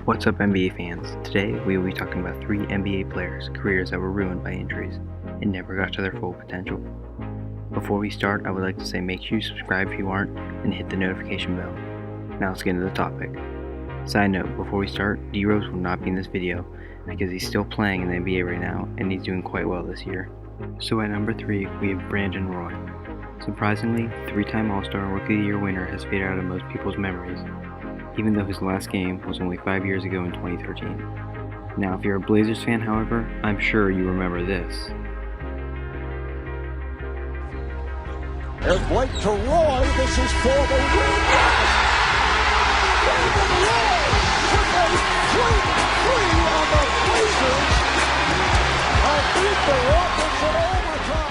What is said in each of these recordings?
What's up, NBA fans? Today we will be talking about 3 NBA players' careers that were ruined by injuries and never got to their full potential. Before we start, I would like to say make sure you subscribe if you aren't and hit the notification bell. Now let's get into the topic. Side note, before we start, D-Rose will not be in this video because he's still playing in the NBA right now and he's doing quite well this year. So at number 3, we have Brandon Roy. Surprisingly, 3-time All-Star Rookie of the Year winner has faded out of most people's memories, even though his last game was only 5 years ago in 2013. Now, if you're a Blazers fan, however, I'm sure you remember this. There's Blake to Roy. This is for the win. Brandon Roy with a three on the Blazers. Beat the Rockets in overtime.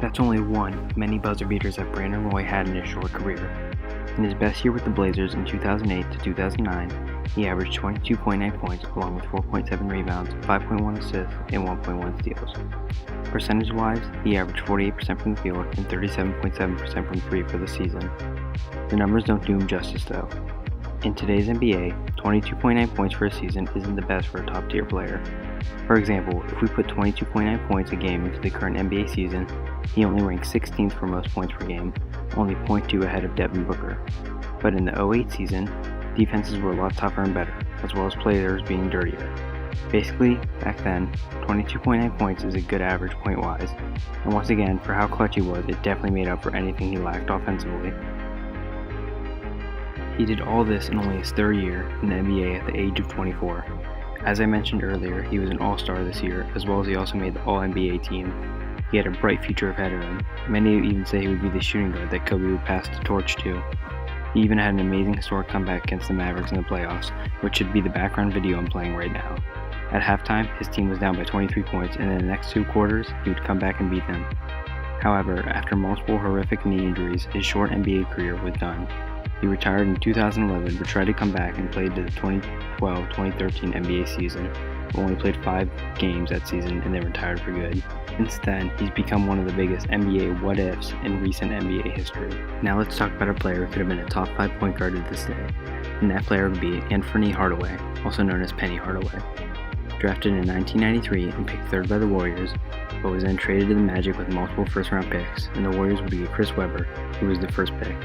That's only one of many buzzer beaters that Brandon Roy had in his short career. In his best year with the Blazers in 2008 to 2009, he averaged 22.9 points along with 4.7 rebounds, 5.1 assists, and 1.1 steals. Percentage-wise, he averaged 48% from the field and 37.7% from 3 for the season. The numbers don't do him justice though. In today's NBA, 22.9 points for a season isn't the best for a top-tier player. For example, if we put 22.9 points a game into the current NBA season, he only ranks 16th for most points per game, only 0.2 ahead of Devin Booker. But in the 2008 season, defenses were a lot tougher and better, as well as players being dirtier. Basically, back then, 22.9 points is a good average point-wise, and once again, for how clutch he was, it definitely made up for anything he lacked offensively. He did all this in only his third year in the NBA at the age of 24. As I mentioned earlier, he was an All-Star this year, as well as he also made the All-NBA team. He had a bright future ahead of him. Many even say he would be the shooting guard that Kobe would pass the torch to. He even had an amazing historic comeback against the Mavericks in the playoffs, which should be the background video I'm playing right now. At halftime, his team was down by 23 points, and in the next 2 quarters, he would come back and beat them. However, after multiple horrific knee injuries, his short NBA career was done. He retired in 2011 but tried to come back and played the 2012-2013 NBA season, but only played 5 games that season and then retired for good. Since then, he's become one of the biggest NBA what-ifs in recent NBA history. Now let's talk about a player who could have been a top 5 point guard to this day, and that player would be Anthony Hardaway, also known as Penny Hardaway. Drafted in 1993 and picked 3rd by the Warriors, but was then traded to the Magic with multiple first-round picks, and the Warriors would get Chris Webber, who was the first pick.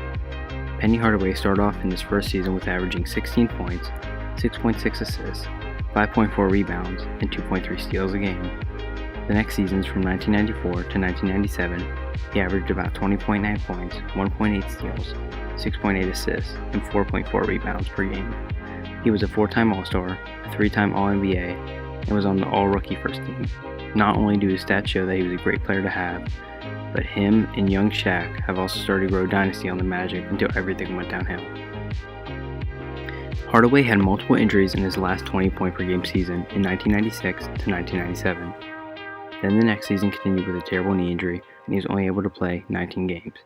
Penny Hardaway started off in his first season with averaging 16 points, 6.6 assists, 5.4 rebounds, and 2.3 steals a game. The next seasons from 1994 to 1997, he averaged about 20.9 points, 1.8 steals, 6.8 assists, and 4.4 rebounds per game. He was a 4-time All-Star, a 3-time All-NBA, and was on the All-Rookie first team. Not only do his stats show that he was a great player to have, but him and young Shaq have also started to grow a dynasty on the Magic until everything went downhill. Hardaway had multiple injuries in his last 20-point-per-game season in 1996 to 1997. Then the next season continued with a terrible knee injury, and he was only able to play 19 games.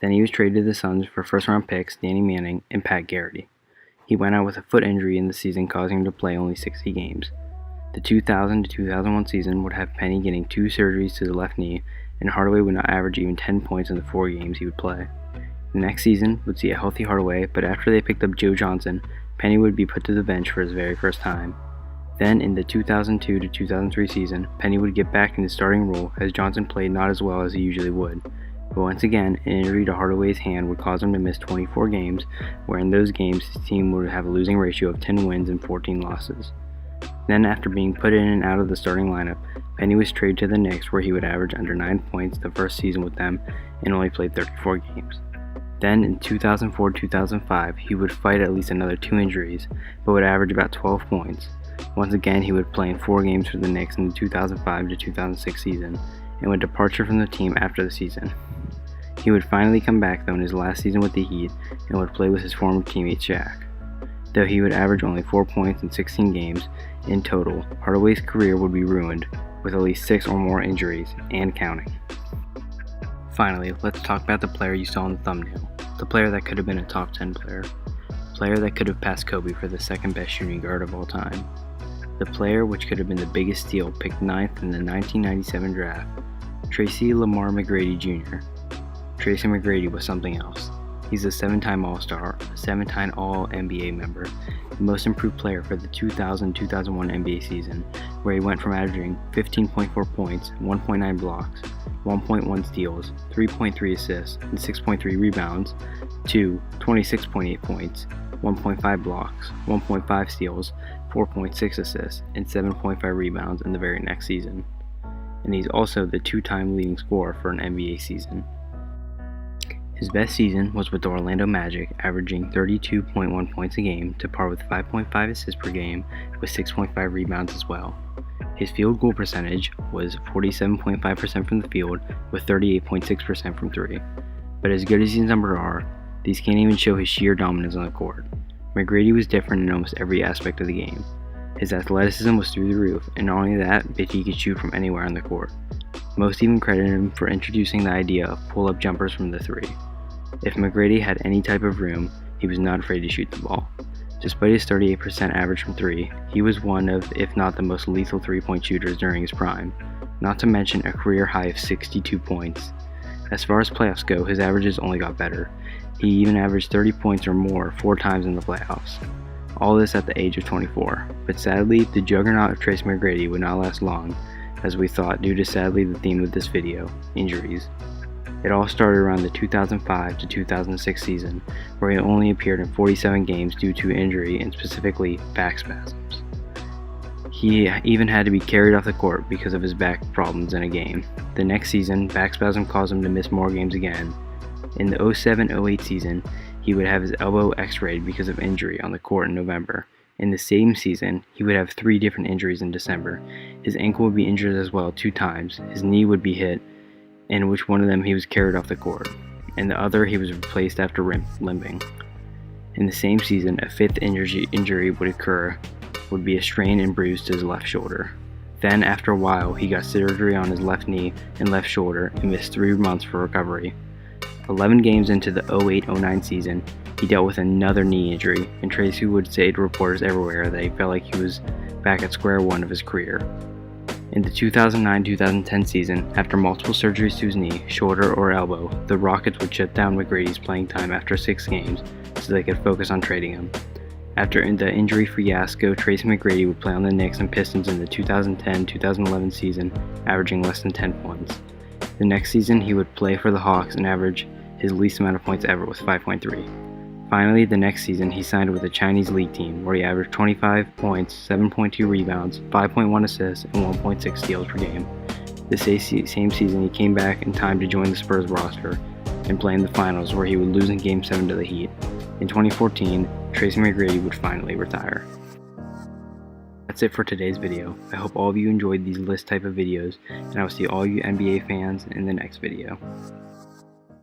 Then he was traded to the Suns for first-round picks Danny Manning and Pat Garrity. He went out with a foot injury in the season, causing him to play only 60 games. The 2000 to 2001 season would have Penny getting 2 surgeries to the left knee, and Hardaway would not average even 10 points in the 4 games he would play. The next season would see a healthy Hardaway, but after they picked up Joe Johnson, Penny would be put to the bench for his very first time. Then in the 2002 to 2003 season, Penny would get back in the starting role as Johnson played not as well as he usually would. But once again, an injury to Hardaway's hand would cause him to miss 24 games, where in those games his team would have a losing ratio of 10 wins and 14 losses. Then after being put in and out of the starting lineup, Penny was traded to the Knicks, where he would average under 9 points the first season with them and only played 34 games. Then in 2004-2005, he would fight at least another 2 injuries, but would average about 12 points. Once again, he would play in 4 games for the Knicks in the 2005 to 2006 season, and would departure from the team after the season. He would finally come back though in his last season with the Heat, and would play with his former teammate Shaq. Though he would average only 4 points in 16 games in total, Hardaway's career would be ruined, with at least 6 or more injuries, and counting. Finally, let's talk about the player you saw in the thumbnail, the player that could have been a top 10 player, the player that could have passed Kobe for the second best shooting guard of all time, the player which could have been the biggest steal picked 9th in the 1997 draft, Tracy Lamar McGrady Jr. Tracy McGrady was something else. He's a 7-time All-Star, a 7-time All-NBA member, the most improved player for the 2000-2001 NBA season, where he went from averaging 15.4 points, 1.9 blocks, 1.1 steals, 3.3 assists, and 6.3 rebounds, to 26.8 points, 1.5 blocks, 1.5 steals, 4.6 assists, and 7.5 rebounds in the very next season. And he's also the 2-time leading scorer for an NBA season. His best season was with the Orlando Magic, averaging 32.1 points a game to par with 5.5 assists per game with 6.5 rebounds as well. His field goal percentage was 47.5% from the field with 38.6% from 3. But as good as these numbers are, these can't even show his sheer dominance on the court. McGrady was different in almost every aspect of the game. His athleticism was through the roof, and not only that, but he could shoot from anywhere on the court. Most even credit him for introducing the idea of pull-up jumpers from the 3. If McGrady had any type of room, he was not afraid to shoot the ball. Despite his 38% average from 3, he was one of, if not the most lethal 3-point shooters during his prime, not to mention a career high of 62 points. As far as playoffs go, his averages only got better. He even averaged 30 points or more 4 times in the playoffs. All this at the age of 24. But sadly, the juggernaut of Tracy McGrady would not last long, as we thought, due to sadly the theme of this video, injuries. It all started around the 2005 to 2006 season, where he only appeared in 47 games due to injury and specifically back spasms. He even had to be carried off the court because of his back problems in a game. The next season, back spasm caused him to miss more games again. In the 07-08 season, he would have his elbow x-rayed because of injury on the court in November. In the same season, he would have 3 different injuries in December. His ankle would be injured as well 2 times, his knee would be hit, in which one of them he was carried off the court, and the other he was replaced after limping. In the same season, a 5th injury would occur, would be a strain and bruise to his left shoulder. Then, after a while, he got surgery on his left knee and left shoulder and missed 3 months for recovery. 11 games into the 08-09 season, he dealt with another knee injury, and Tracy would say to reporters everywhere that he felt like he was back at square one of his career. In the 2009-2010 season, after multiple surgeries to his knee, shoulder, or elbow, the Rockets would shut down McGrady's playing time after 6 games so they could focus on trading him. After the injury fiasco, Tracy McGrady would play on the Knicks and Pistons in the 2010-2011 season, averaging less than 10 points. The next season, he would play for the Hawks and average his least amount of points ever with 5.3. Finally, the next season, he signed with a Chinese league team where he averaged 25 points, 7.2 rebounds, 5.1 assists, and 1.6 steals per game. The same season, he came back in time to join the Spurs roster and play in the finals, where he would lose in Game 7 to the Heat. In 2014, Tracy McGrady would finally retire. That's it for today's video. I hope all of you enjoyed these list type of videos, and I will see all you NBA fans in the next video.